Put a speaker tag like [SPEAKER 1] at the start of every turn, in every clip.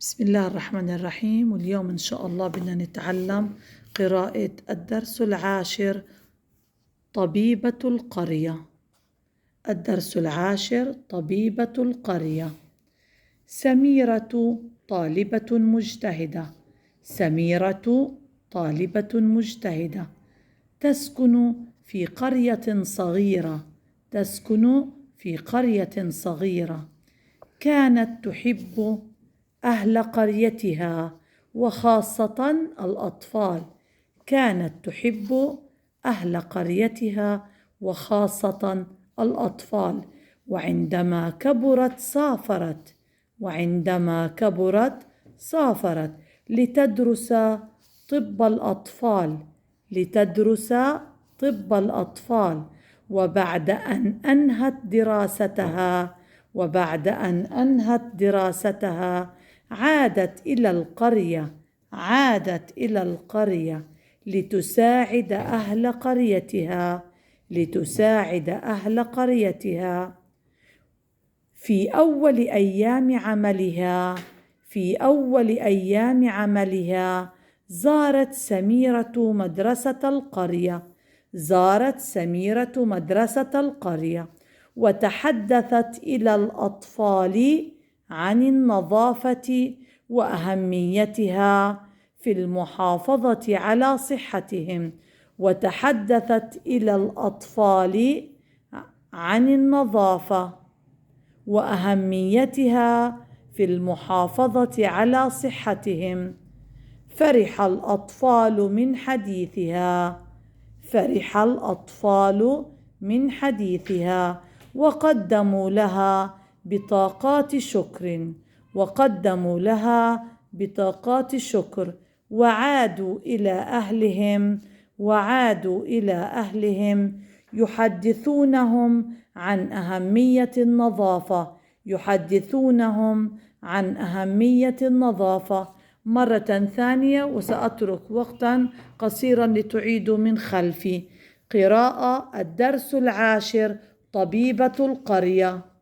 [SPEAKER 1] بسم الله الرحمن الرحيم. واليوم إن شاء الله بدنا نتعلم قراءة الدرس العاشر طبيبة القرية. الدرس العاشر طبيبة القرية. سميرة طالبة مجتهدة. سميرة طالبة مجتهدة تسكن في قرية صغيرة. تسكن في قرية صغيرة. كانت تحب أهل قريتها وخاصة الأطفال. كانت تحب أهل قريتها وخاصة الأطفال. وعندما كبرت سافرت. وعندما كبرت سافرت لتدرس طب الأطفال. لتدرس طب الأطفال. وبعد أن أنهت دراستها عادت إلى القرية. عادت إلى القرية لتساعد أهل قريتها. لتساعد أهل قريتها. في أول أيام عملها زارت سميرة مدرسة القرية. زارت سميرة مدرسة القرية وتحدثت إلى الأطفال عن النظافة وأهميتها في المحافظة على صحتهم. وتحدثت إلى الأطفال عن النظافة وأهميتها في المحافظة على صحتهم. فرح الأطفال من حديثها. فرح الأطفال من حديثها وقدموا لها بطاقات شكر. وقدموا لها بطاقات شكر وعادوا إلى أهلهم يحدثونهم عن أهمية النظافة. يحدثونهم عن أهمية النظافة مرة ثانية، وسأترك وقتا قصيرا لتعيدوا من خلفي. قراءة الدرس العاشر طبيبة القرية.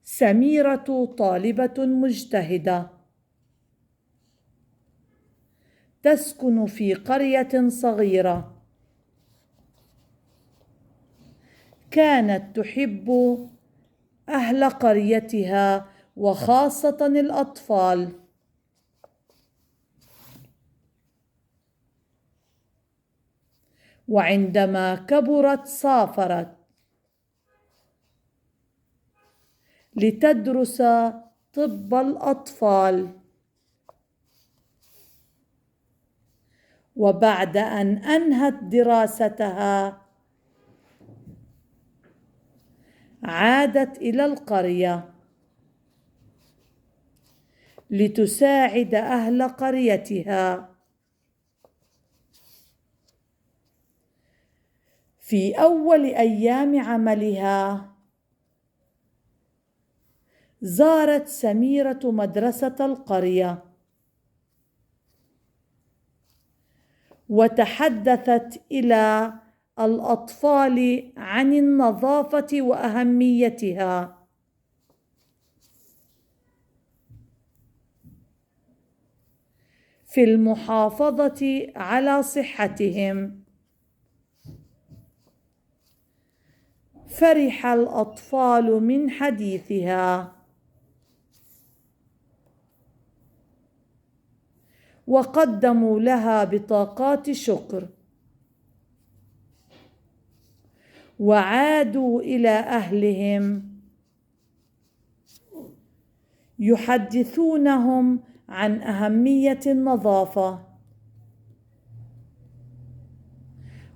[SPEAKER 1] سميرة طالبة مجتهدة تسكن في قرية صغيرة. كانت تحب أهل قريتها وخاصة الأطفال. وعندما كبرت سافرت لتدرس طب الأطفال. وبعد أن أنهت دراستها عادت إلى القرية لتساعد أهل قريتها. في أول أيام عملها زارت سميرة مدرسة القرية وتحدثت إلى الأطفال عن النظافة وأهميتها في المحافظة على صحتهم. فرح الأطفال من حديثها وقدموا لها بطاقات شكر وعادوا إلى أهلهم يحدثونهم عن أهمية النظافة.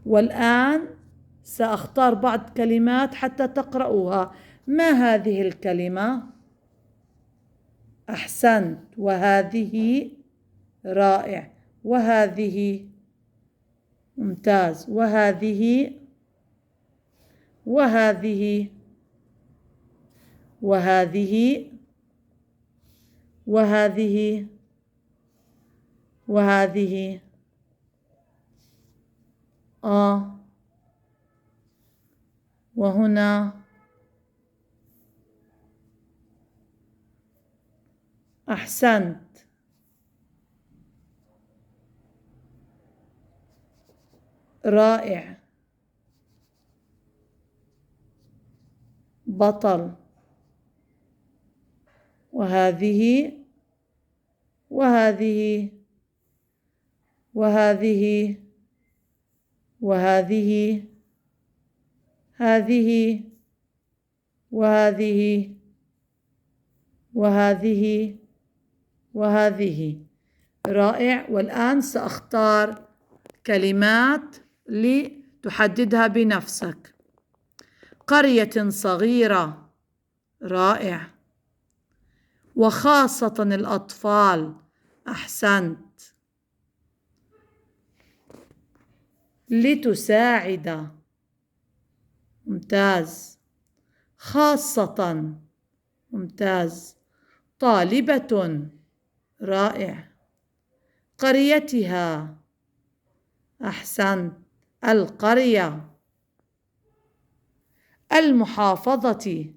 [SPEAKER 1] والآن سأختار بعض كلمات حتى تقرأوها. ما هذه الكلمة؟ أحسنت. وهذه رائع. وهذه ممتاز. وهذه وهذه وهذه وهذه وهذه وهنا أحسنت. رائع. بطل. وهذه وهذه وهذه وهذه هذه وهذه وهذه وهذه. رائع. والآن سأختار كلمات لتحددها بنفسك. قرية صغيرة. رائع. وخاصة الأطفال. أحسنت. لتساعد. ممتاز. خاصة. ممتاز. طالبة. رائع. قريتها. أحسنت. القرية. المحافظة.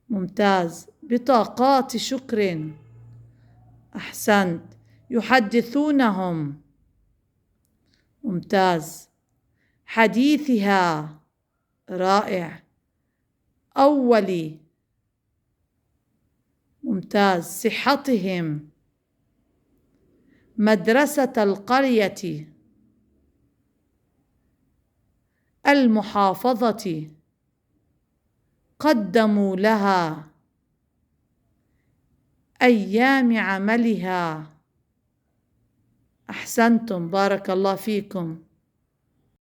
[SPEAKER 1] ممتاز. بطاقات شكر. أحسنت. يحدثونهم. ممتاز. حديثها. رائع. أولي. ممتاز. صحتهم. مدرسة القرية. المحافظة. قدموا لها. أيام عملها. أحسنتم، بارك الله فيكم.